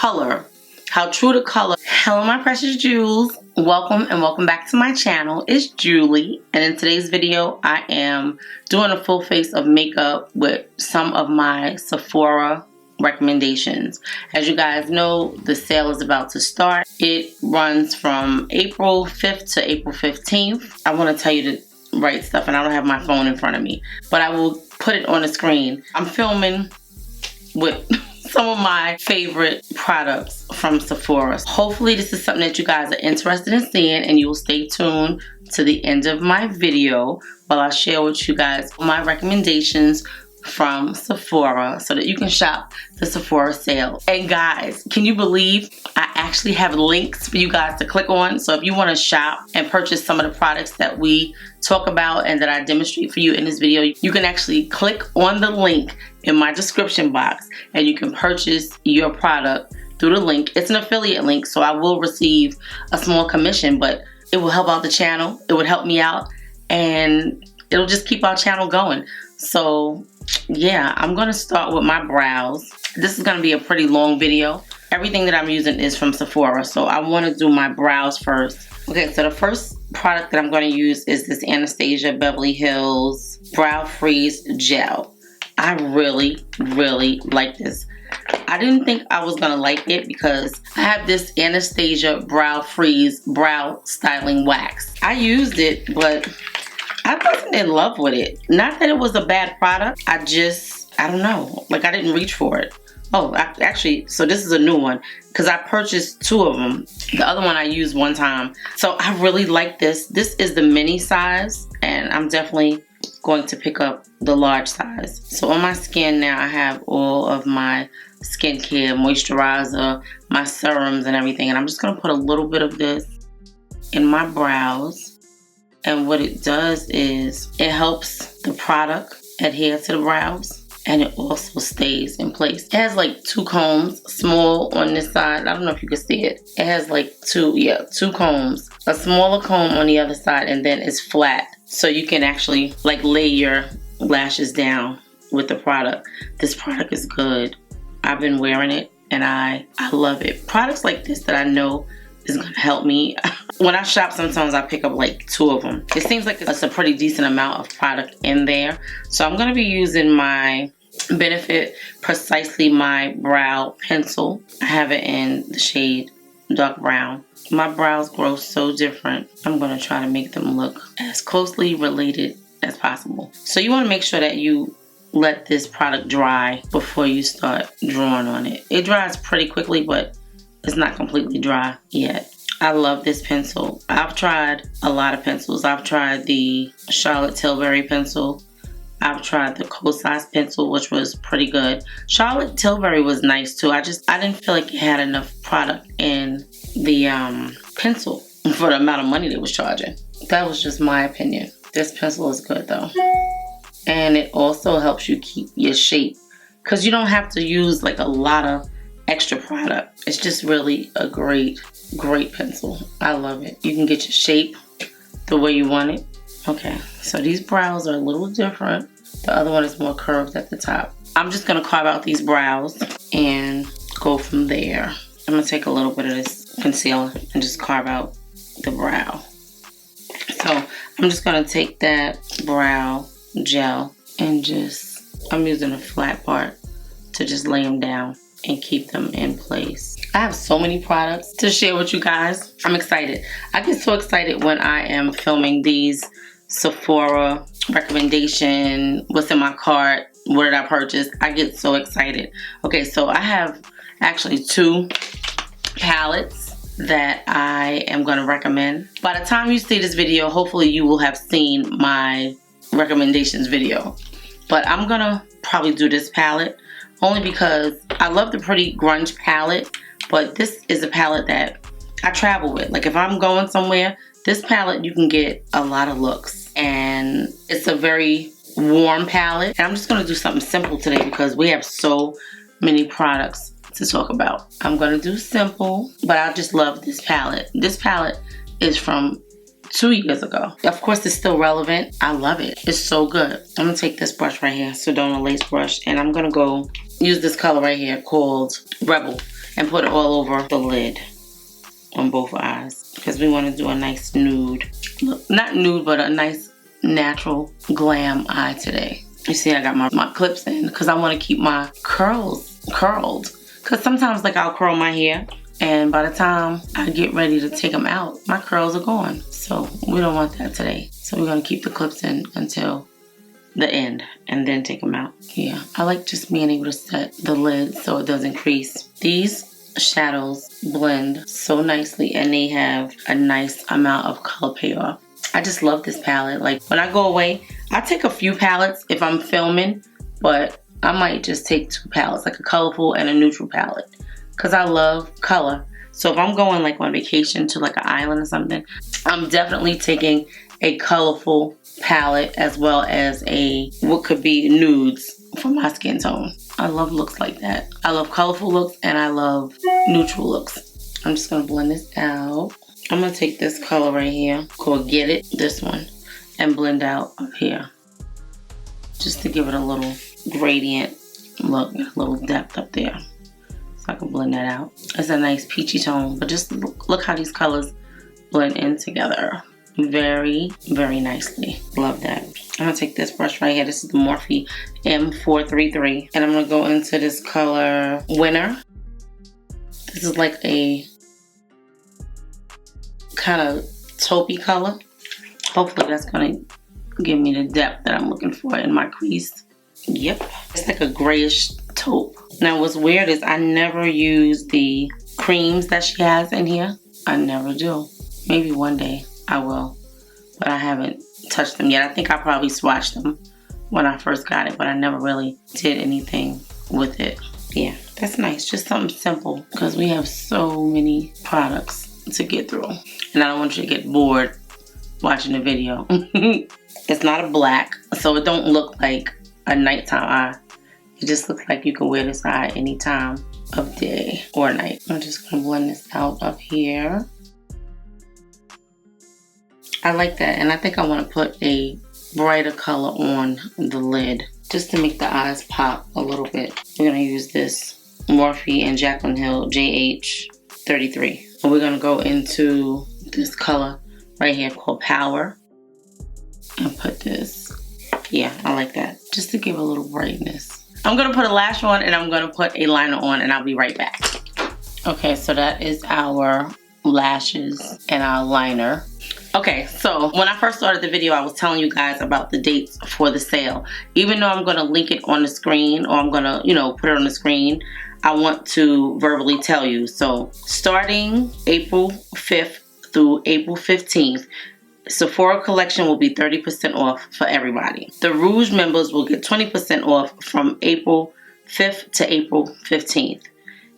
color, how true to color. Hello my precious jewels, welcome and welcome back to my channel. It's Julie, and in today's video I am doing a full face of makeup with some of my Sephora recommendations. As you guys know, the sale is about to start. It runs from April 5th to April 15th. I want to tell you the right stuff and I don't have my phone in front of me, but I will put it on the screen. I'm filming with some of my favorite products from Sephora. Hopefully this is something that you guys are interested in seeing, and you will stay tuned to the end of my video while I share with you guys my recommendations from Sephora so that you can shop the Sephora sale. And guys, can you believe I actually have links for you guys to click on? So if you want to shop and purchase some of the products that we talk about and that I demonstrate for you in this video, you can actually click on the link in my description box and you can purchase your product through the link. It's an affiliate link, so I will receive a small commission, but it will help out the channel, it would help me out, and it'll just keep our channel going. So yeah, I'm gonna start with my brows. This is gonna be a pretty long video. Everything that I'm using is from Sephora, so I want to do my brows first. Okay, so the first product that I'm going to use is this Anastasia Beverly Hills Brow Freeze Gel. I really like this. I didn't think I was going to like it because I have this Anastasia Brow Freeze Brow Styling Wax. I used it, but I wasn't in love with it. Not that it was a bad product. I don't know. Like, I didn't reach for it. Oh, actually, so this is a new one because I purchased two of them. The other one I used one time. So I really like this. This is the mini size, and I'm definitely going to pick up the large size. So on my skin now, I have all of my skincare, moisturizer, my serums and everything. And I'm just going to put a little bit of this in my brows. And what it does is it helps the product adhere to the brows. And it also stays in place. It has like two combs, small on this side. I don't know if you can see it. It has like two combs. A smaller comb on the other side, and then it's flat. So you can actually like lay your lashes down with the product. This product is good. I've been wearing it and I love it. Products like this that I know is gonna help me. When I shop, sometimes I pick up like two of them. It seems like it's a pretty decent amount of product in there. So I'm gonna be using my Benefit Precisely My Brow Pencil. I have it in the shade dark brown. My brows grow so different. I'm gonna try to make them look as closely related as possible. So you wanna make sure that you let this product dry before you start drawing on it. It dries pretty quickly, but it's not completely dry yet. I love this pencil. I've tried a lot of pencils. I've tried the Charlotte Tilbury pencil. I've tried the Cool-Size pencil, which was pretty good. Charlotte Tilbury was nice too. I didn't feel like it had enough product in the pencil for the amount of money they was charging. That was just my opinion. This pencil is good though. And it also helps you keep your shape because you don't have to use like a lot of extra product. It's just really a great pencil. I love it. You can get your shape the way you want it. Okay, so these brows are a little different. The other one is more curved at the top. I'm just gonna carve out these brows and go from there. I'm gonna take a little bit of this concealer and just carve out the brow. So I'm just gonna take that brow gel and I'm using a flat part to just lay them down and keep them in place. I have so many products to share with you guys. I'm excited. I get so excited when I am filming these Sephora recommendation, what's in my cart, what did I purchase. I get so excited. Okay, so I have actually two palettes that I am going to recommend. By the time you see this video, hopefully you will have seen my recommendations video. But I'm going to probably do this palette only because I love the Pretty Grunge palette, but this is a palette that I travel with. Like if I'm going somewhere, this palette you can get a lot of looks, and it's a very warm palette. And I'm just gonna do something simple today because we have so many products to talk about. I'm gonna do simple, but I just love this palette. This palette is from 2 years ago. Of course, it's still relevant. I love it. It's so good. I'm gonna take this brush right here, Sedona Lace brush, and I'm gonna go use this color right here called Rebel. and put it all over the lid on both eyes because we want to do a nice nude look. Not nude, but a nice natural glam eye today. You see, I got my clips in because I want to keep my curls curled. Because sometimes, like, I'll curl my hair, and by the time I get ready to take them out, my curls are gone. So we don't want that today. So we're going to keep the clips in until the end and then take them out. Yeah, I like just being able to set the lid so it doesn't crease. These shadows blend so nicely, and they have a nice amount of color payoff. I just love this palette. Like, when I go away, I take a few palettes if I'm filming, but I might just take 2 palettes, like a colorful and a neutral palette, because I love color. So if I'm going like on vacation to like an island or something, I'm definitely taking a colorful palette as well as a what could be nudes for my skin tone. I love looks like that. I love colorful looks and I love neutral looks. I'm just gonna blend this out. I'm gonna take this color right here called Get It, this one, and blend out up here just to give it a little gradient look, a little depth up there. So I can blend that out. It's a nice peachy tone, but just look how these colors blend in together very, very nicely. Love that. I'm gonna take this brush right here. This is the Morphe M433, and I'm gonna go into this color Winter. This is like a kind of taupey color. Hopefully that's gonna give me the depth that I'm looking for in my crease. Yep, it's like a grayish taupe. Now what's weird is I never use the creams that she has in here. I never do. Maybe one day I will, but I haven't touched them yet. I think I probably swatched them when I first got it, but I never really did anything with it. Yeah, that's nice. Just something simple because we have so many products to get through, and I don't want you to get bored watching the video. It's not a black, so it don't look like a nighttime eye. It just looks like you can wear this eye any time of day or night. I'm just gonna blend this out up here. I like that, and I think I want to put a brighter color on the lid just to make the eyes pop a little bit. We're gonna use this Morphe and Jaclyn Hill JH33, and we're gonna go into this color right here called Power and put this. Yeah, I like that, just to give a little brightness. I'm gonna put a lash on and I'm gonna put a liner on, and I'll be right back. Okay, so that is our lashes and our liner. Okay, so when I first started the video, I was telling you guys about the dates for the sale. Even though I'm gonna link it on the screen, or I'm gonna, you know, put it on the screen, I want to verbally tell you. So starting April 5th through April 15th, Sephora collection will be 30% off for everybody. The Rouge members will get 20% off from April 5th to April 15th.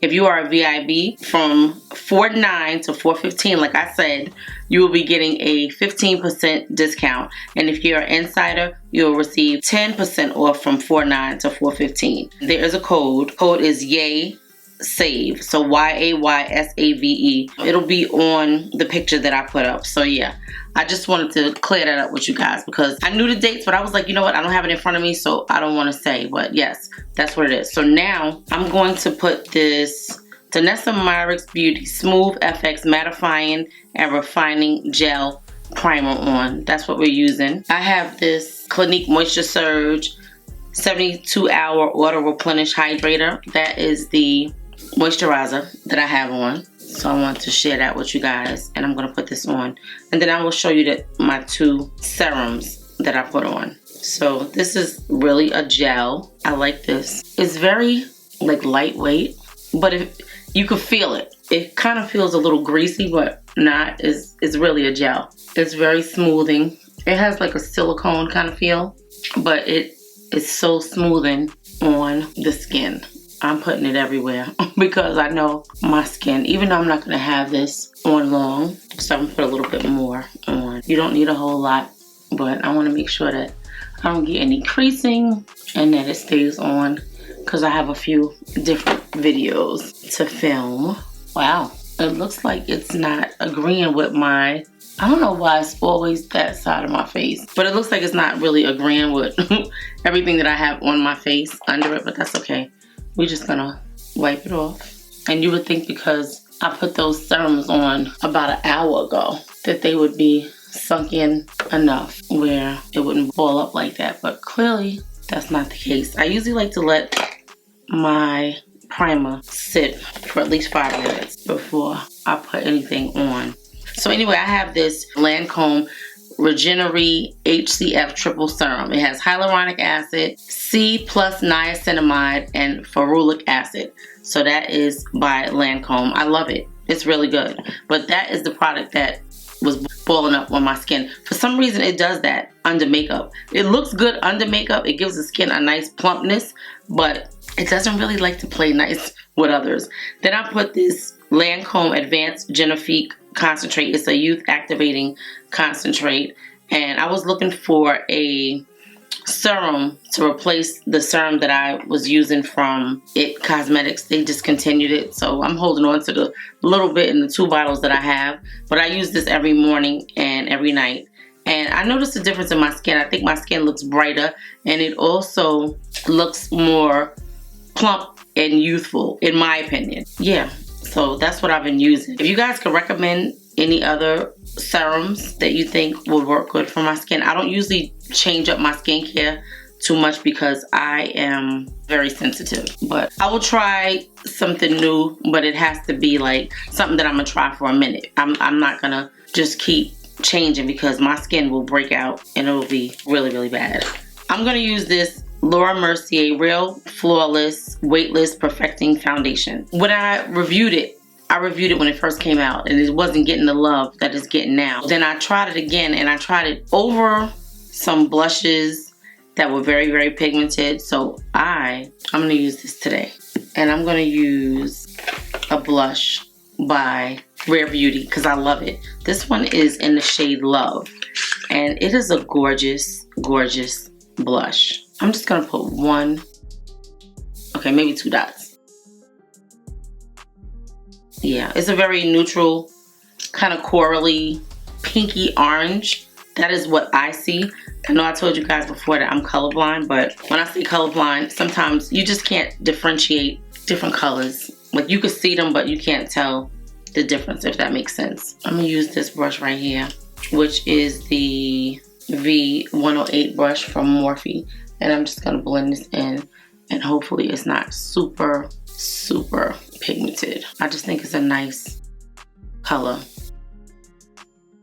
If you are a VIB, from 4/9 to 4/15, like I said, you will be getting a 15% discount. And if you're an insider, you'll receive 10% off from 4/9 to 4/15. There is a code. Code is YAYSAVE. So YAYSAVE. It'll be on the picture that I put up. So yeah, I just wanted to clear that up with you guys because I knew the dates, but I was like, you know what? I don't have it in front of me, so I don't want to say. But yes, that's what it is. So now I'm going to put this Danessa Myricks Beauty Smooth FX Mattifying and Refining Gel Primer on. That's what we're using. I have this Clinique Moisture Surge 72-hour Auto Replenish Hydrator. That is the moisturizer that I have on. So I want to share that with you guys, and I'm going to put this on. And then I will show you my 2 serums that I put on. So this is really a gel. I like this. It's very like lightweight, but you can feel it. It kind of feels a little greasy, but not. It's really a gel. It's very smoothing. It has like a silicone kind of feel, but it is so smoothing on the skin. I'm putting it everywhere because I know my skin, even though I'm not going to have this on long, so I'm going to put a little bit more on. You don't need a whole lot, but I want to make sure that I don't get any creasing and that it stays on because I have a few different videos to film. Wow, it looks like it's not agreeing with my, I don't know why it's always that side of my face, but it looks like it's not really agreeing with everything that I have on my face under it, but that's okay. We're just gonna wipe it off And you would think because I put those serums on about an hour ago that they would be sunk in enough where it wouldn't ball up like that. But clearly that's not the case. I usually like to let my primer sit for at least 5 minutes before I put anything on. So anyway, I have this Lancome Regenerate HCF Triple Serum. It has hyaluronic acid, C plus niacinamide, and ferulic acid. So that is by Lancome. I love it. It's really good. But that is the product that was balling up on my skin. For some reason, it does that under makeup. It looks good under makeup. It gives the skin a nice plumpness, but it doesn't really like to play nice with others. Then I put this Lancome Advanced Genifique Concentrate. It's a youth activating concentrate. And I was looking for a serum to replace the serum that I was using from It Cosmetics. They discontinued it, so I'm holding on to the little bit in the 2 bottles that I have. But I use this every morning and every night. And I noticed a difference in my skin. I think my skin looks brighter, and it also looks more plump and youthful, in my opinion. Yeah, so that's what I've been using. If you guys could recommend any other serums that you think would work good for my skin. I don't usually change up my skincare too much because I am very sensitive. But I will try something new, but it has to be like something that I'm gonna try for a minute. I'm not gonna just keep changing because my skin will break out and it will be really, really bad. I'm gonna use this Laura Mercier Real Flawless Weightless Perfecting Foundation. When I reviewed it when it first came out and it wasn't getting the love that it's getting now. Then I tried it again and I tried it over some blushes that were very, very pigmented. So I'm gonna use this today. And I'm gonna use a blush by Rare Beauty because I love it. This one is in the shade Love. And it is a gorgeous, gorgeous blush. I'm just gonna put 1, okay, maybe 2 dots. Yeah, it's a very neutral, kind of corally, pinky orange. That is what I see. I know I told you guys before that I'm colorblind, but when I say colorblind, sometimes you just can't differentiate different colors. Like you can see them, but you can't tell the difference, if that makes sense. I'm gonna use this brush right here, which is the V108 brush from Morphe. And I'm just gonna blend this in, and hopefully it's not super, super pigmented. I just think it's a nice color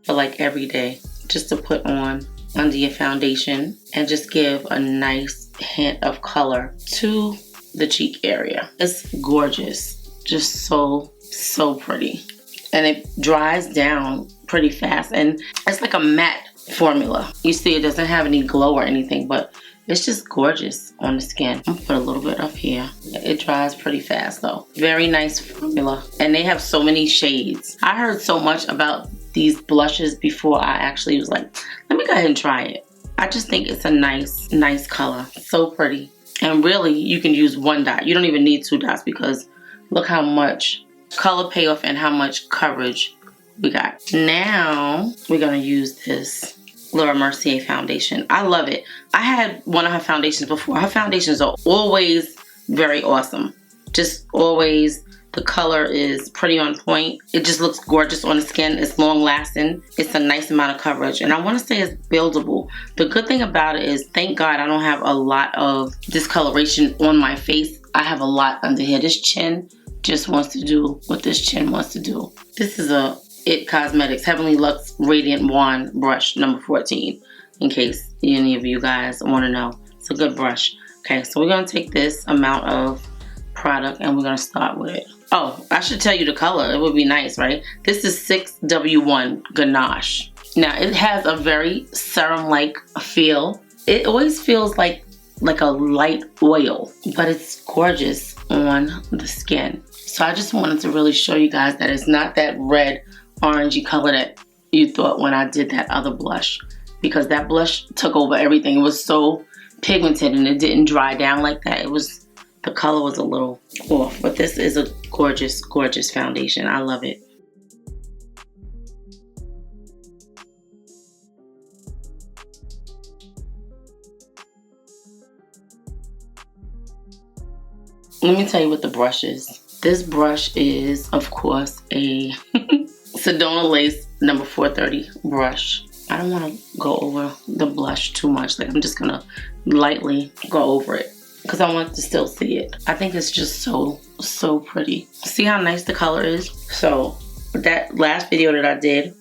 for like every day, just to put on under your foundation and just give a nice hint of color to the cheek area. It's gorgeous, just so, so pretty. And it dries down pretty fast, and it's like a matte formula. You see, it doesn't have any glow or anything, but it's just gorgeous on the skin. I'm gonna put a little bit up here. It dries pretty fast though. Very nice formula. And they have so many shades. I heard so much about these blushes before I actually was like, let me go ahead and try it. I just think it's a nice, nice color. So pretty. And really, you can use 1 dot. You don't even need 2 dots because look how much color payoff and how much coverage we got. Now, we're gonna use this Laura Mercier foundation. I love it. I had one of her foundations before. Her foundations are always very awesome. Just always, the color is pretty on point. It just looks gorgeous on the skin. It's long lasting. It's a nice amount of coverage. And I want to say it's buildable. The good thing about it is, thank God I don't have a lot of discoloration on my face. I have a lot under here. This chin just wants to do what this chin wants to do. This is a It Cosmetics Heavenly Luxe Radiant Wand brush number 14, in case any of you guys want to know. It's a good brush. Okay, so we're going to take this amount of product and we're going to start with it. Oh, I should tell you the color. It would be nice, right? This is 6W1 Ganache. Now, it has a very serum-like feel. It always feels like a light oil, but it's gorgeous on the skin. So I just wanted to really show you guys that it's not that red orangey color that you thought when I did that other blush, because that blush took over everything. It was so pigmented and it didn't dry down like that. The color was a little off, but this is a gorgeous, gorgeous foundation. I love it. Let me tell you what the brush is. This brush is, of course, a Sedona Lace number 430 brush. I don't want to go over the blush too much. Like, I'm just going to lightly go over it because I want to still see it. I think it's just so pretty. See how nice the color is? So that last video that I did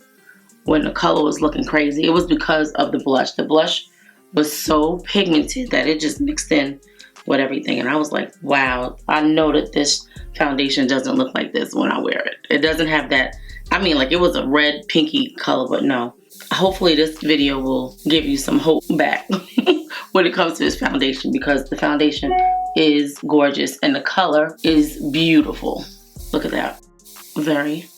when the color was looking crazy, it was because of the blush. The blush was so pigmented that it just mixed in with everything. And I was like, wow, I know that this foundation doesn't look like this when I wear it. It doesn't have that. I mean, like, it was a red pinky color, but no. Hopefully this video will give you some hope back when it comes to this foundation, because the foundation is gorgeous and the color is beautiful. Look at that. Very,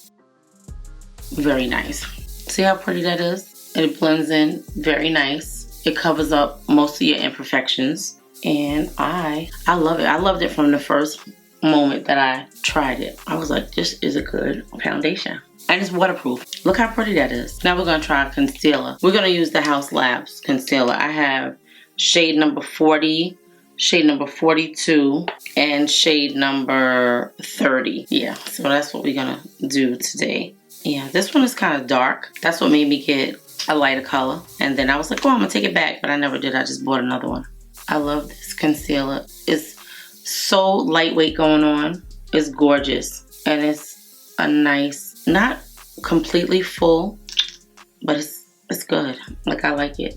very nice. See how pretty that is? It blends in very nice. It covers up most of your imperfections. And I love it. I loved it from the first moment that I tried it. I was like, this is a good foundation. And it's waterproof. Look how pretty that is. Now we're going to try concealer. We're going to use the House Labs concealer. I have shade number 40, shade number 42, and shade number 30. Yeah, so that's what we're going to do today. Yeah, this one is kind of dark. That's what made me get a lighter color. And then I was like, oh, I'm going to take it back. But I never did. I just bought another one. I love this concealer. It's so lightweight going on. It's gorgeous. And it's a nice, not completely full, but it's good. Like, I like it.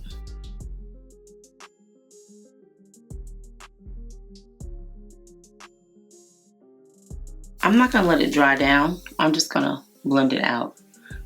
I'm not gonna let it dry down. I'm just gonna blend it out.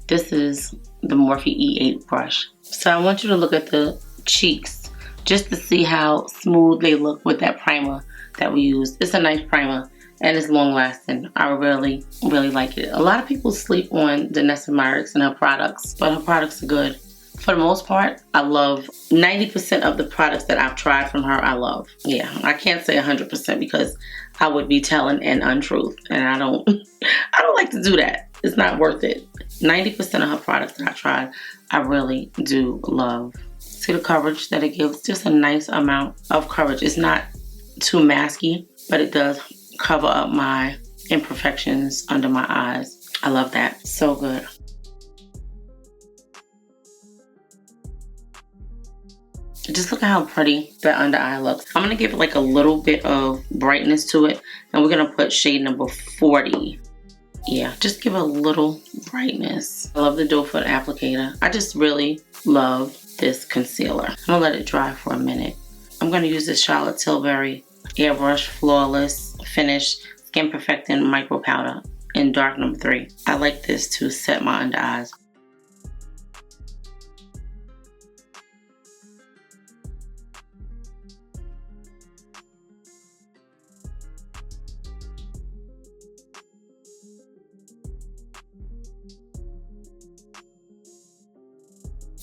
This is the Morphe E8 brush. So I want you to look at the cheeks just to see how smooth they look with that primer that we used. It's a nice primer and it's long lasting. I really, really like it. A lot of people sleep on Danessa Myricks and her products, but her products are good. For the most part, I love 90% of the products that I've tried from her. I love. Yeah, I can't say 100% because I would be telling an untruth, and I don't like to do that. It's not worth it. 90% of her products that I tried, I really do love. See the coverage that it gives? Just a nice amount of coverage. It's not too masky, but it does cover up my imperfections under my eyes. I love that. So good. Just look at how pretty that under eye looks. I'm going to give it like a little bit of brightness to it. And we're going to put shade number 40. Yeah, just give a little brightness. I love the doe foot applicator. I just really love this concealer. I'm going to let it dry for a minute. I'm going to use this Charlotte Tilbury Airbrush Flawless Finish Skin Perfecting Micro Powder in dark number 3. I like this to set my under eyes.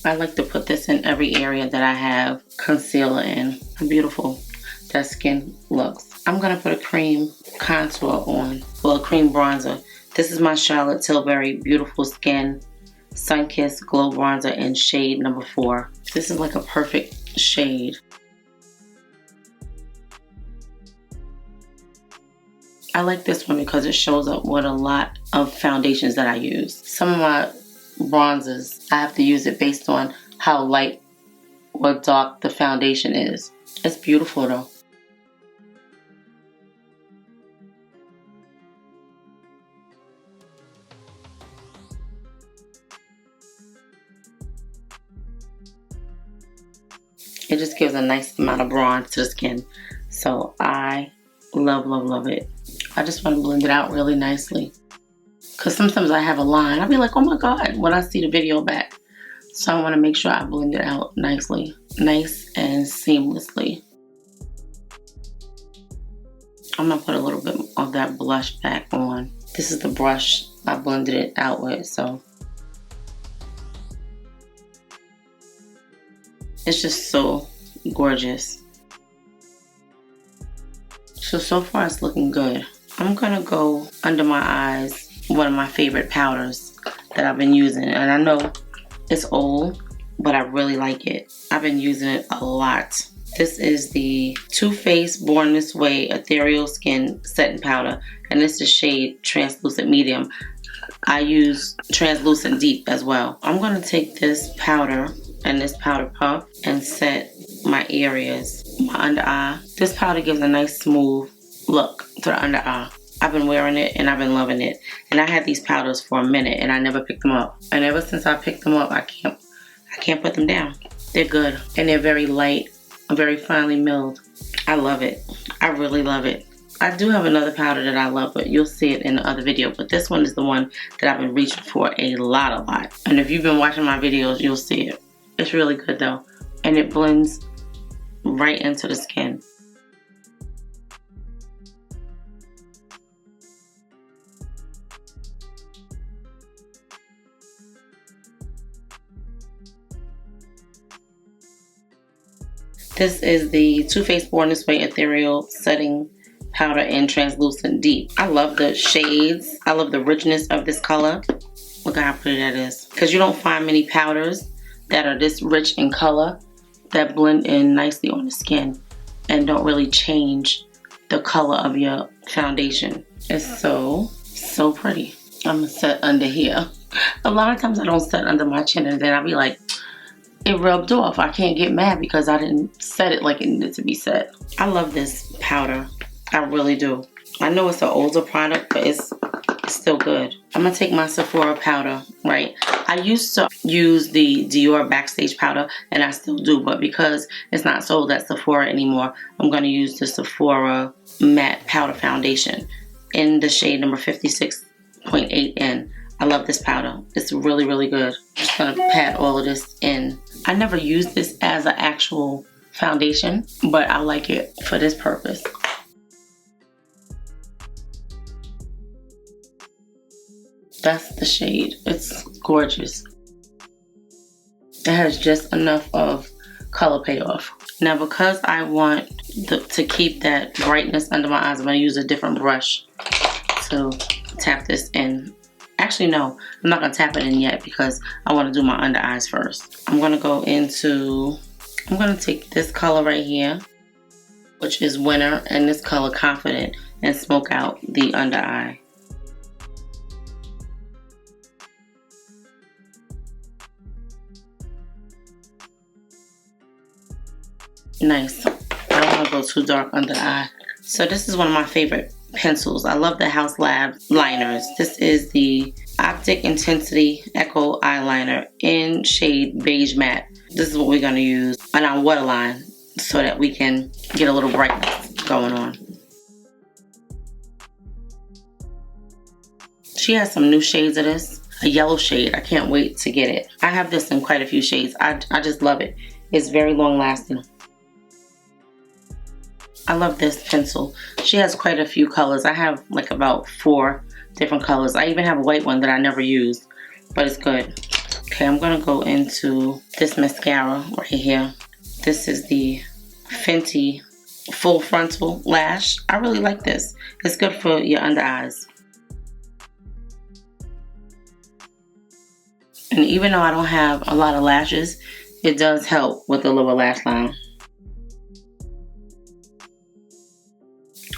I like to put this in every area that I have concealer in. How beautiful that skin looks. I'm going to put a cream contour on, well, a cream bronzer. This is my Charlotte Tilbury Beautiful Skin Sunkissed Glow Bronzer in shade number 4. This is like a perfect shade. I like this one because it shows up with a lot of foundations that I use. Some of my bronzers, I have to use it based on how light or dark the foundation is. It's beautiful though. It just gives a nice amount of bronze to the skin. So I love, love, love it. I just want to blend it out really nicely. Because sometimes I have a line. I'll be like, oh my God, when I see the video back. So I want to make sure I blend it out nicely. Nice and seamlessly. I'm going to put a little bit of that blush back on. This is the brush I blended it out with. So it's just so gorgeous. So far it's looking good. I'm going to go under my eyes. One of my favorite powders that I've been using, and I know it's old, but I really like it. I've been using it a lot This is the Too Faced Born This Way Ethereal Skin Setting Powder, and this is shade Translucent Medium. I use Translucent Deep as well. I'm going to take this powder and this powder puff and set my areas, my under eye. This powder gives a nice smooth look to the under eye. I've been wearing it and I've been loving it. And I had these powders for a minute and I never picked them up. And ever since I picked them up, I can't put them down. They're good and they're very light, very finely milled. I love it. I really love it. I do have another powder that I love, but you'll see it in the other video. But this one is the one that I've been reaching for a lot. And if you've been watching my videos, you'll see it. It's really good though. And it blends right into the skin. This is the Too Faced Born This Way Ethereal Setting Powder in Translucent Deep. I love the shades. I love the richness of this color. Look at how pretty that is. Because you don't find many powders that are this rich in color that blend in nicely on the skin and don't really change the color of your foundation. It's so pretty. I'm gonna set under here. A lot of times I don't set under my chin and then I'll be like, it rubbed off. I can't get mad because I didn't set it like it needed to be set. I love this powder. I really do. I know it's an older product, but it's still good. I'm gonna take my Sephora powder, right? I used to use the Dior Backstage powder, and I still do, but because it's not sold at Sephora anymore, I'm gonna use the Sephora Matte Powder Foundation in the shade number 56.8N. I love this powder. It's really good. I'm just gonna pat all of this in. I never used this as an actual foundation, but I like it for this purpose. That's the shade. It's gorgeous. It has just enough of color payoff. Now because I want to keep that brightness under my eyes, I'm going to use a different brush to tap this in. Actually, no, I'm not going to tap it in yet because I want to do my under eyes first. I'm going to take this color right here, which is Winter, and this color Confident, and smoke out the under eye. Nice. I don't want to go too dark under the eye. So this is one of my favorite pencils. I love the House Lab liners. This is the Optic Intensity Echo Eyeliner in shade Beige Matte. This is what we're going to use on our waterline so that we can get a little brightness going on. She has some new shades of this. A yellow shade. I can't wait to get it. I have this in quite a few shades. I just love it. It's very long lasting. I love this pencil. She has quite a few colors. I have like about 4 different colors. I even have a white one that I never used, but it's good. Okay, I'm gonna go into this mascara right here. This is the Fenty Full Frontal Lash. I really like this. It's good for your under eyes. And even though I don't have a lot of lashes, it does help with the lower lash line.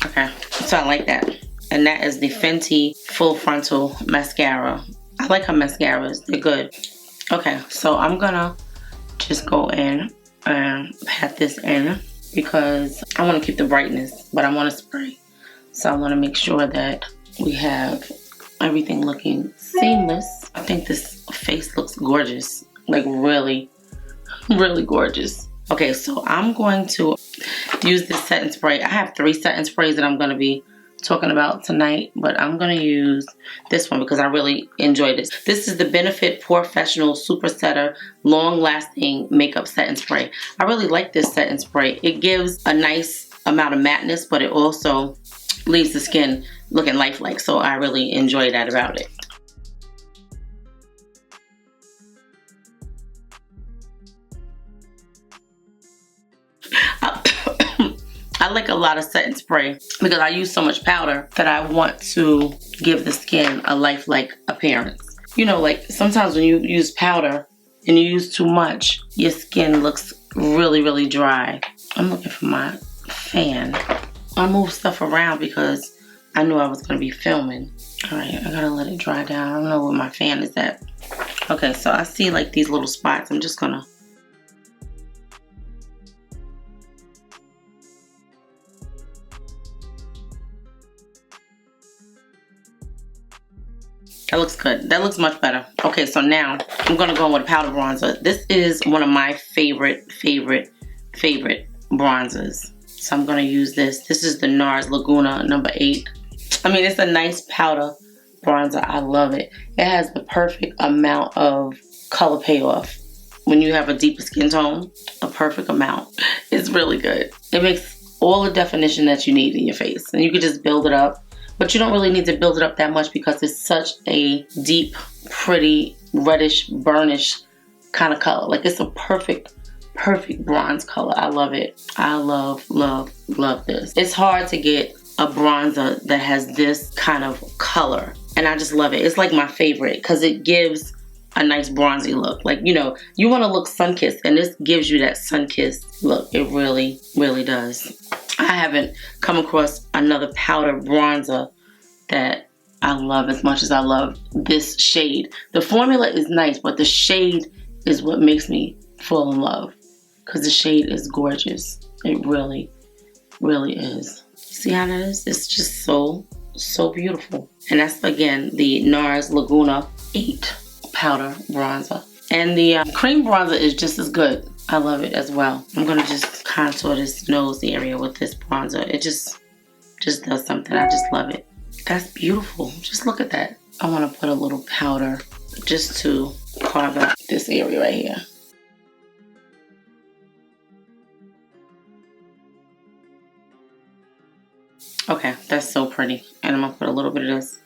Okay, so I like that. And that is the Fenty Full Frontal Mascara. I like her mascaras, they're good. Okay, so I'm gonna just go in and pat this in because I want to keep the brightness, but I want to spray. So I want to make sure that we have everything looking seamless. I think this face looks gorgeous, like really gorgeous. Okay, so I'm going to use this setting spray. I have 3 setting sprays that I'm going to be talking about tonight, but I'm going to use this one because I really enjoy this. This is the Benefit Professional Super Setter Long Lasting Makeup Setting Spray. I really like this setting spray. It gives a nice amount of matteness, but it also leaves the skin looking lifelike, so I really enjoy that about it. I like a lot of setting spray because I use so much powder that I want to give the skin a lifelike appearance. You know, like sometimes when you use powder and you use too much, your skin looks really dry. I'm looking for my fan. I moved stuff around because I knew I was going to be filming. Alright, I gotta let it dry down. I don't know where my fan is at. Okay, so I see like these little spots. I'm just gonna... That looks good. That looks much better. Okay, so now I'm gonna go in with a powder bronzer. This is one of my favorite bronzers. So I'm gonna use this. This is the NARS Laguna number 8. I mean, it's a nice powder bronzer. I love it. It has the perfect amount of color payoff. When you have a deeper skin tone, a perfect amount. It's really good. It makes all the definition that you need in your face. And you can just build it up. But you don't really need to build it up that much because it's such a deep, pretty, reddish, burnish kind of color. Like, it's a perfect bronze color. I love it. I love this. It's hard to get a bronzer that has this kind of color. And I just love it. It's like my favorite because it gives a nice bronzy look. Like, you know, you want to look sun-kissed, and this gives you that sun-kissed look. It really, really does. I haven't come across another powder bronzer that I love as much as I love this shade. The formula is nice, but the shade is what makes me fall in love because the shade is gorgeous. It really, really is. See how that is? It's just so beautiful. And that's, again, the NARS Laguna 8 powder bronzer. And the cream bronzer is just as good. I love it as well. I'm gonna just contour this nose area with this bronzer. It just does something. I just love it. That's beautiful. Just look at that. I want to put a little powder just to carve out this area right here. Okay, that's so pretty. And I'm gonna put a little bit of this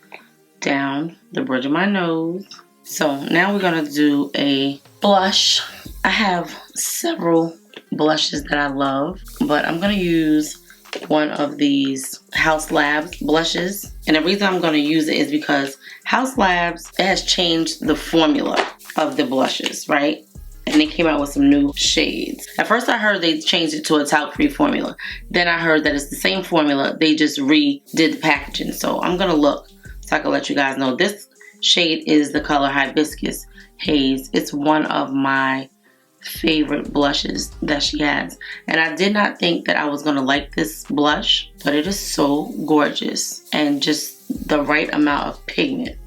down the bridge of my nose. So now we're gonna do a blush. I have several blushes that I love, but I'm gonna use one of these Haus Labs blushes. And the reason I'm gonna use it is because Haus Labs, it has changed the formula of the blushes, right? And they came out with some new shades. At first I heard they changed it to a talc-free formula. Then I heard that it's the same formula, they just redid the packaging. So I'm gonna look so I can let you guys know. This shade is the color Hibiscus Haze. It's one of my favorite blushes that she has. And I did not think that I was gonna like this blush, but it is so gorgeous and just the right amount of pigment.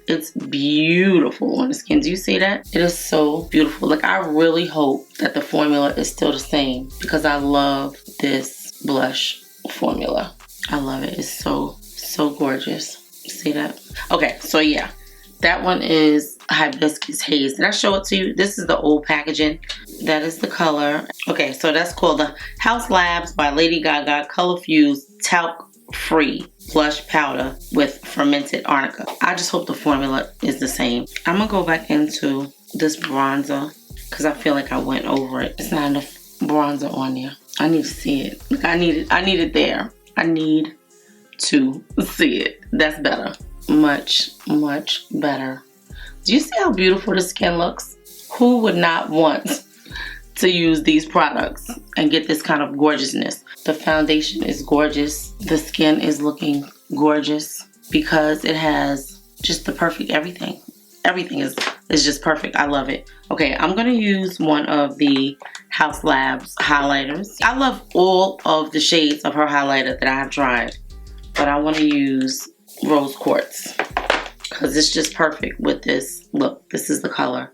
It's beautiful on the skin. Do you see that? It is so beautiful. Like, I really hope that the formula is still the same because I love this blush formula. I love it. It's so gorgeous. See that? Okay, so yeah, that one is Hibiscus Haze. Did I show it to you? This is the old packaging. That is the color. Okay, so that's called the Haus Labs by Lady Gaga Color Fused Talc-Free Blush Powder with Fermented Arnica. I just hope the formula is the same. I'm gonna go back into this bronzer because I feel like I went over it. It's not enough bronzer on there. I need to see it. Look, I need it there. I need to see it. That's better. Much better. Do you see how beautiful the skin looks? Who would not want to use these products and get this kind of gorgeousness? The foundation is gorgeous. The skin is looking gorgeous because it has just the perfect everything. Everything is just perfect. I love it. Okay, I'm gonna use one of the Haus Labs highlighters. I love all of the shades of her highlighter that I have tried, but I want to use Rose Quartz because it's just perfect with this look. This is the color,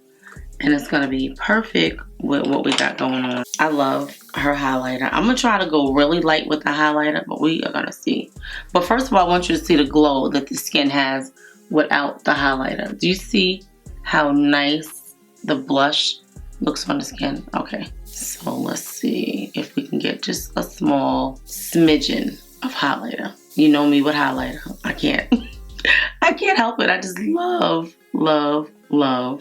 and it's gonna be perfect with what we got going on. I love her highlighter. I'm gonna try to go really light with the highlighter, but we are gonna see. But first of all, I want you to see the glow that the skin has without the highlighter. Do you see how nice the blush looks on the skin? Okay, so let's see if we can get just a small smidgen of highlighter. You know me with highlighter. I can't help it. I just love. That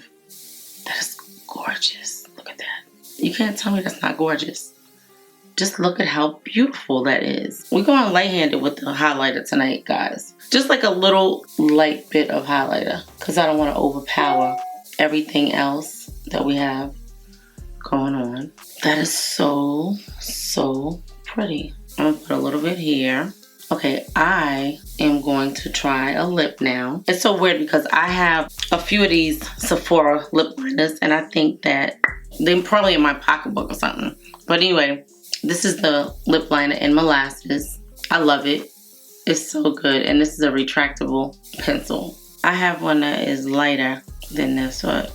is gorgeous. Look at that. You can't tell me that's not gorgeous. Just look at how beautiful that is. We're going light-handed with the highlighter tonight, guys. Just like a little light bit of highlighter because I don't want to overpower everything else that we have going on. That is so, so pretty. I'm gonna put a little bit here. Okay, I am going to try a lip now. It's so weird because I have a few of these Sephora lip liners and I think that they're probably in my pocketbook or something. But anyway, this is the lip liner in Molasses. I love it. It's so good. And this is a retractable pencil. I have one that is lighter than this one.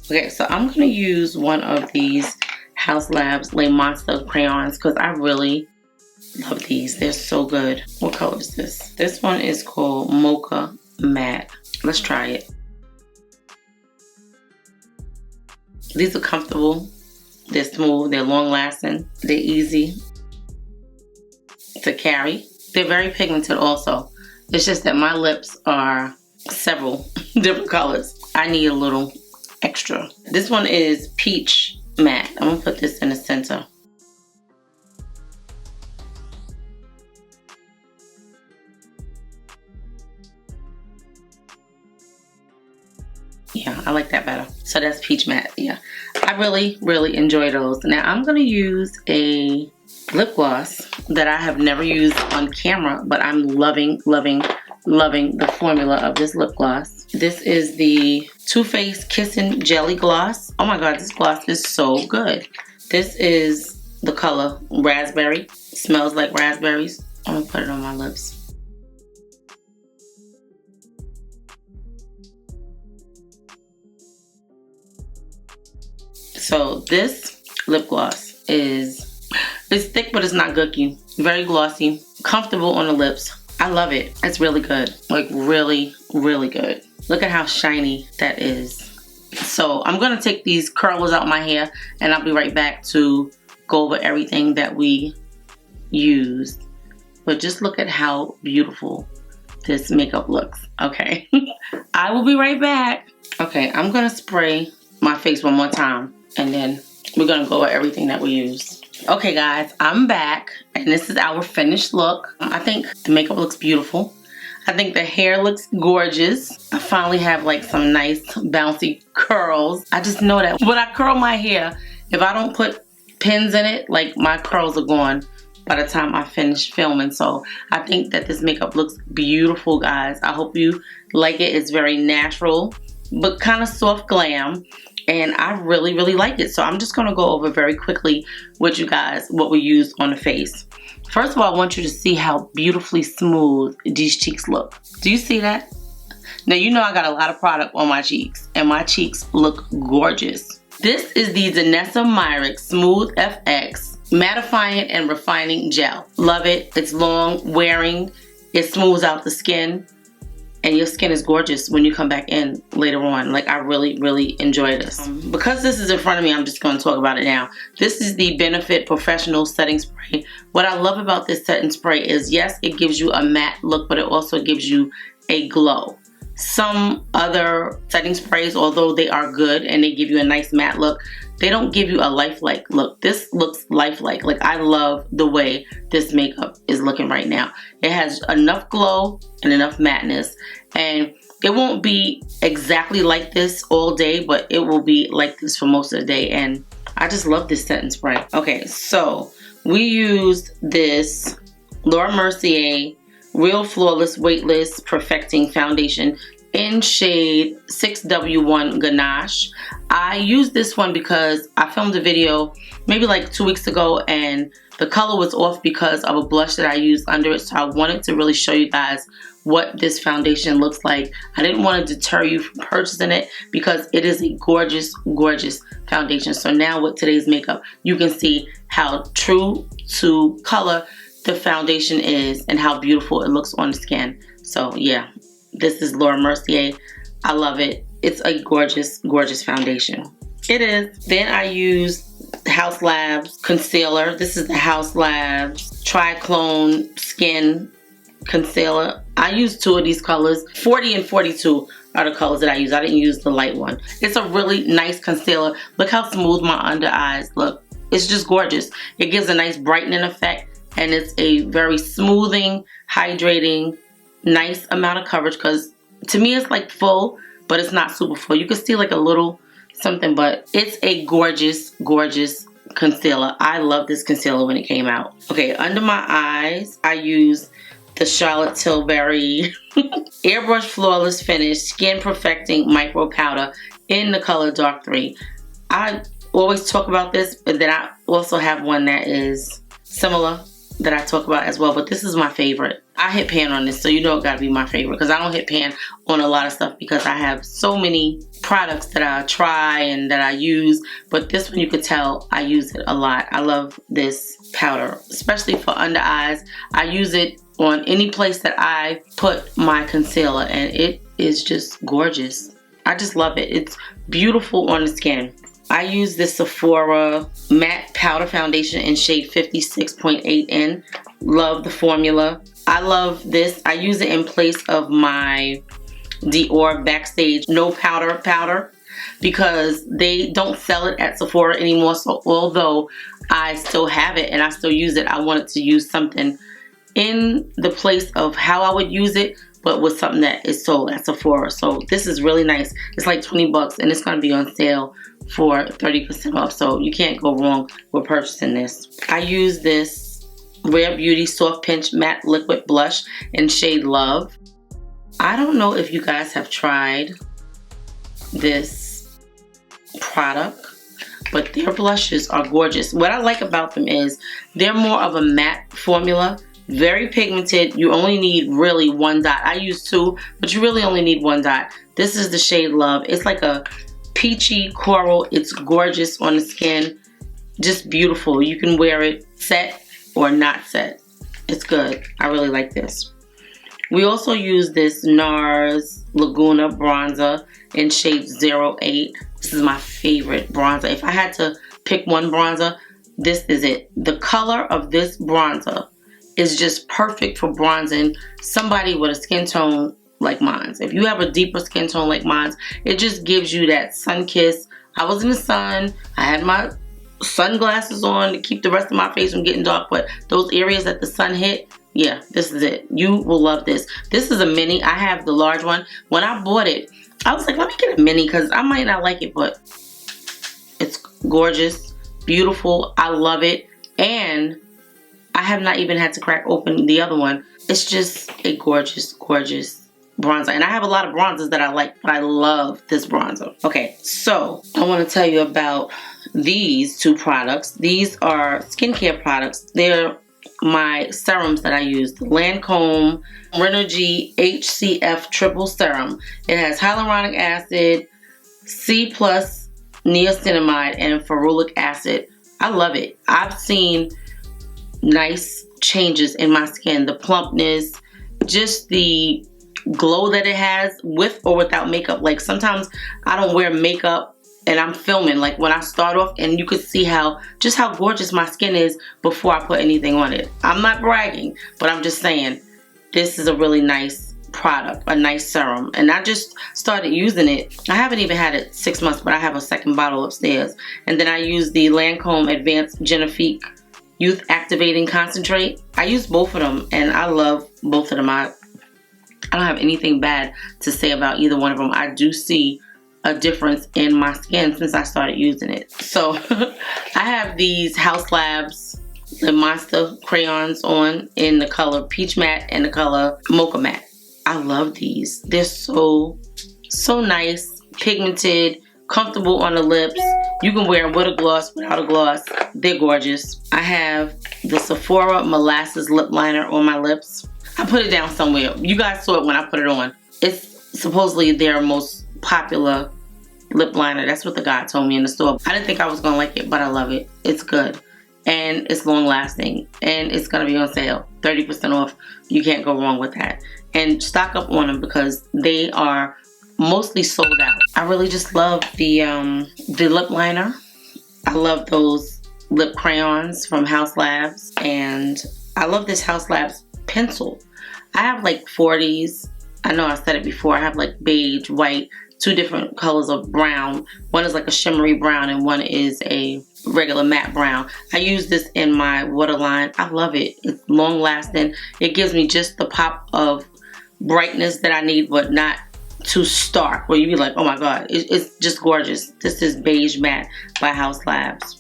Okay, so I'm going to use one of these House Labs Le Monster crayons because I really love these. They're so good. What color is this? This one is called Mocha Matte. Let's try it. These are comfortable. They're smooth. They're long lasting. They're easy to carry. They're very pigmented also. It's just that my lips are several different colors. I need a little extra. This one is Peach Matte. I'm gonna put this in the center. Yeah, I like that better. So that's Peach Matte. Yeah, I really, really enjoy those. Now I'm gonna use a lip gloss that I have never used on camera, but I'm loving, loving, loving the formula of this lip gloss. This is the Too Faced Kissin' Jelly Gloss. Oh my god, this gloss is so good. This is the color Raspberry. Smells like raspberries. I'm gonna put it on my lips. So this lip gloss it's thick, but it's not gooky. Very glossy, comfortable on the lips. I love it. It's really good. Like really, really good. Look at how shiny that is. So I'm gonna take these curlers out my hair and I'll be right back to go over everything that we used. But just look at how beautiful this makeup looks. Okay, I will be right back. Okay, I'm gonna spray my face one more time and then we're gonna go over everything that we used. Okay guys, I'm back and this is our finished look. I think the makeup looks beautiful. I think the hair looks gorgeous. I finally have like some nice bouncy curls. I just know that when I curl my hair, if I don't put pins in it, like my curls are gone by the time I finish filming. So I think that this makeup looks beautiful, guys. I hope you like it. It's very natural, but kind of soft glam. And I really, really like it. So I'm just going to go over very quickly with you guys what we used on the face. First of all, I want you to see how beautifully smooth these cheeks look. Do you see that? Now, you know I got a lot of product on my cheeks, and my cheeks look gorgeous. This is the Danessa Myricks Smooth FX Mattifying and Refining Gel. Love it. It's long wearing. It smooths out the skin. And your skin is gorgeous when you come back in later on. Like, I really, really enjoy this. Because this is in front of me, I'm just going to talk about it now. This is the Benefit Professional Setting Spray. What I love about this setting spray is, yes, it gives you a matte look, but it also gives you a glow. Some other setting sprays, although they are good and they give you a nice matte look, they don't give you a lifelike look. This looks lifelike. Like, I love the way this makeup is looking right now. It has enough glow and enough matteness, and it won't be exactly like this all day, but it will be like this for most of the day, and I just love this setting spray. Okay, so we used this Laura Mercier Real Flawless Weightless Perfecting Foundation in shade 6W1 Ganache. I used this one because I filmed a video maybe like 2 weeks ago and the color was off because of a blush that I used under it. So I wanted to really show you guys what this foundation looks like. I didn't want to deter you from purchasing it because it is a gorgeous, gorgeous foundation. So now with today's makeup, you can see how true to color the foundation is and how beautiful it looks on the skin. So yeah, this is Laura Mercier. I love it. It's a gorgeous, gorgeous foundation. It is. Then I used House Labs concealer. This is the House Labs Triclone Skin Concealer. I used 2 of these colors. 40 and 42 are the colors that I use. I didn't use the light one. It's a really nice concealer. Look how smooth my under eyes look. It's just gorgeous. It gives a nice brightening effect and it's a very smoothing, hydrating, nice amount of coverage, because to me it's like full, but it's not super full. You can see like a little something, but it's a gorgeous, gorgeous concealer. I love this concealer when it came out. Okay, under my eyes, I use the Charlotte Tilbury Airbrush Flawless Finish Skin Perfecting Micro Powder in the color Dark 3. I always talk about this, but then I also have one that is similar that I talk about as well, but this is my favorite. I hit pan on this, so you know it gotta be my favorite, because I don't hit pan on a lot of stuff because I have so many products that I try and that I use, but this one you could tell I use it a lot. I love this powder, especially for under eyes. I use it on any place that I put my concealer, and it is just gorgeous. I just love it. It's beautiful on the skin. I use this Sephora matte powder foundation in shade 56.8N. Love the formula. I love this. I use it in place of my Dior Backstage No Powder because they don't sell it at Sephora anymore. So although I still have it and I still use it, I wanted to use something in the place of how I would use it, but with something that is sold at Sephora. So this is really nice. It's like 20 bucks and it's going to be on sale for 30% off. So you can't go wrong with purchasing this. I use this Rare Beauty Soft Pinch Matte Liquid Blush in shade Love. I don't know if you guys have tried this product, but their blushes are gorgeous. What I like about them is they're more of a matte formula. Very pigmented. You only need really one dot. I use two, but you really only need one dot. This is the shade Love. It's like a peachy coral. It's gorgeous on the skin. Just beautiful. You can wear it set or not set. It's good. I really like this. We also use this NARS Laguna bronzer in shade 08. This is my favorite bronzer. If I had to pick one bronzer, this is it. The color of this bronzer is just perfect for bronzing somebody with a skin tone like mine. If you have a deeper skin tone like mine, it just gives you that sun kiss. I was in the sun. I had my sunglasses on to keep the rest of my face from getting dark, but those areas that the sun hit, yeah, this is it. You will love this. This is a mini. I have the large one. When I bought it, I was like, let me get a mini because I might not like it, but it's gorgeous, beautiful. I love it. And I have not even had to crack open the other one. It's just a gorgeous, gorgeous bronzer. And I have a lot of bronzers that I like, but I love this bronzer. Okay, so I want to tell you about these two products. These are skincare products. They're my serums that I use. The Lancome Renergy HCF Triple Serum. It has hyaluronic acid, C+ niacinamide, and ferulic acid. I love it. I've seen nice changes in my skin. The plumpness, just the glow that it has with or without makeup. Like sometimes I don't wear makeup and I'm filming, like when I start off, and you could see just how gorgeous my skin is before I put anything on it. I'm not bragging, but I'm just saying this is a really nice product, a nice serum. And I just started using it. I haven't even had it 6 months, but I have a second bottle upstairs. And then I use the Lancome Advanced Genifique Youth Activating Concentrate. I use both of them and I love both of them. I don't have anything bad to say about either one of them. I do see a difference in my skin since I started using it. So I have these House Labs, the Monster crayons on in the color Peach Matte and the color Mocha Matte. I love these. They're so nice, pigmented, comfortable on the lips. You can wear them with a gloss, without a gloss. They're gorgeous. I have the Sephora Molasses Lip Liner on my lips. I put it down somewhere. You guys saw it when I put it on. It's supposedly their most popular lip liner. That's what the guy told me in the store. I didn't think I was going to like it, but I love it. It's good. And it's long lasting. And it's going to be on sale. 30% off. You can't go wrong with that. And stock up on them because they are mostly sold out. I really just love the lip liner. I love those lip crayons from House Labs. And I love this House Labs pencil. I have like 40s. I know I said it before. I have like beige, white, two different colors of brown. One is like a shimmery brown and one is a regular matte brown. I use this in my waterline. I love it. It's long lasting. It gives me just the pop of brightness that I need, but not too stark where you be like, oh my god, it's just gorgeous. This is Beige Matte by Haus Labs.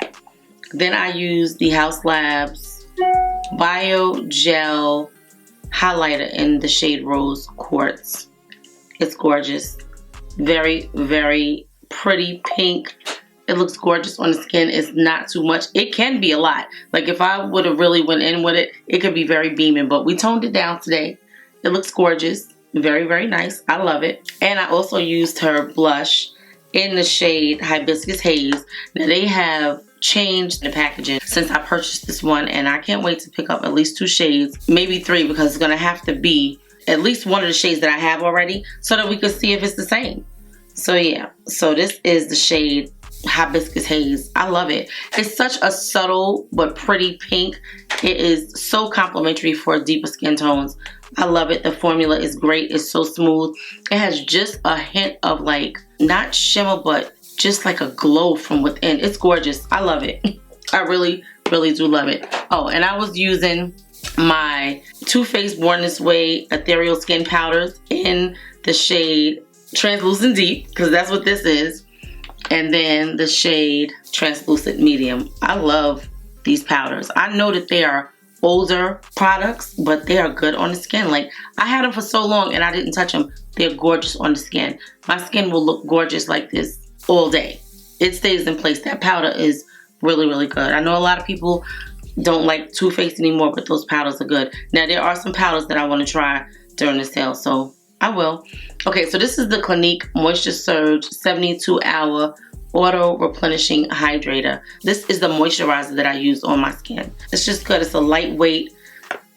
Then I use the Haus Labs Bio Gel highlighter in the shade Rose Quartz. It's gorgeous. Very, very pretty pink. It looks gorgeous on the skin. It's not too much. It can be a lot. Like if I would have really went in with it, it could be very beaming, but we toned it down today. It looks gorgeous. Very, very nice. I love it. And I also used her blush in the shade Hibiscus Haze. Now they have changed the packaging since I purchased this one, and I can't wait to pick up at least 2 shades, maybe 3, because it's gonna have to be at least one of the shades that I have already so that we can see if it's the same. So yeah, so this is the shade Hibiscus Haze. I love it. It's such a subtle but pretty pink. It is so complimentary for deeper skin tones. I love it. The formula is great. It's so smooth. It has just a hint of like, not shimmer, but just like a glow from within. It's gorgeous. I love it. I really, really do love it. Oh, and I was using my Too Faced Born This Way Ethereal Skin Powders in the shade Translucent Deep, because that's what this is. And then the shade Translucent Medium. I love these powders. I know that they are older products, but they are good on the skin. Like, I had them for so long and I didn't touch them. They're gorgeous on the skin. My skin will look gorgeous like this all day. It stays in place. That powder is really, really good. I know a lot of people don't like Too Faced anymore, but those powders are good. Now, there are some powders that I want to try during the sale, so I will. Okay, so this is the Clinique Moisture Surge 72-Hour Auto Replenishing Hydrator. This is the moisturizer that I use on my skin. It's just good. It's a lightweight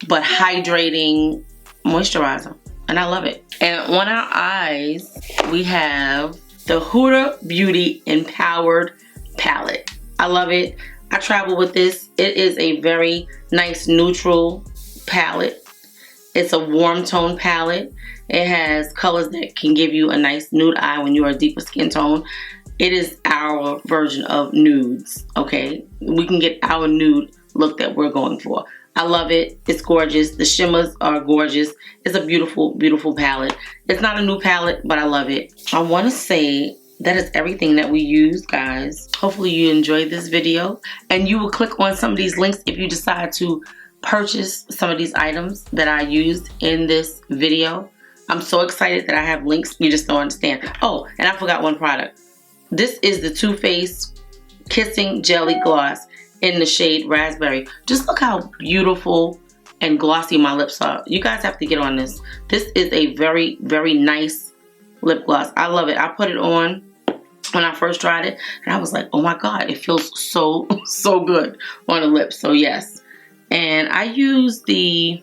but hydrating moisturizer, and I love it. And on our eyes, we have the Huda Beauty Empowered Palette. I love it. I travel with this. It is a very nice neutral palette. It's a warm tone palette. It has colors that can give you a nice nude eye when you're a deeper skin tone. It is our version of nudes, okay? We can get our nude look that we're going for. I love it. It's gorgeous. The shimmers are gorgeous. It's a beautiful, beautiful palette. It's not a new palette, but I love it. I want to say that is everything that we use, guys. Hopefully you enjoyed this video, and you will click on some of these links if you decide to purchase some of these items that I used in this video. I'm so excited that I have links. You just don't understand. Oh, and I forgot one product. This is the Too Faced Kissing Jelly Gloss in the shade Raspberry. Just look how beautiful and glossy my lips are. You guys have to get on this. This is a very, very nice lip gloss. I love it. I put it on when I first tried it, and I was like, oh my god, it feels so, so good on the lips. So yes. And I use the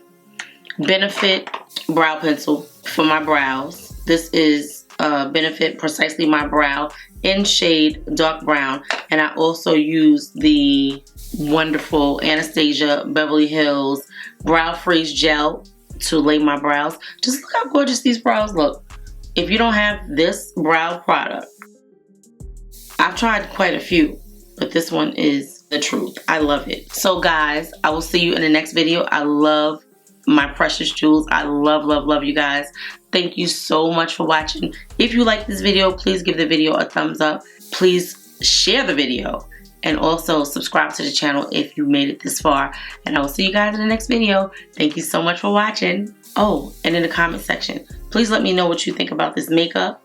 Benefit Brow Pencil for my brows. This is Benefit Precisely My Brow in shade Dark Brown. And I also use the wonderful Anastasia Beverly Hills Brow Freeze Gel to lay my brows. Just look how gorgeous these brows look. If you don't have this brow product, I've tried quite a few, but this one is the truth. I love it. So guys, I will see you in the next video. I love my precious jewels. I love, love, love you guys. Thank you so much for watching. If you like this video, please give the video a thumbs up. Please share the video, and also subscribe to the channel if you made it this far. And I will see you guys in the next video. Thank you so much for watching. Oh, and in the comment section, please let me know what you think about this makeup.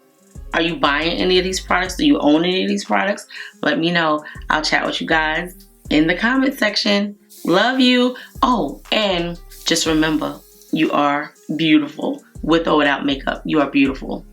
Are you buying any of these products? Do you own any of these products? Let me know. I'll chat with you guys in the comment section. Love you. Oh, and just remember, you are beautiful. With or without makeup, you are beautiful.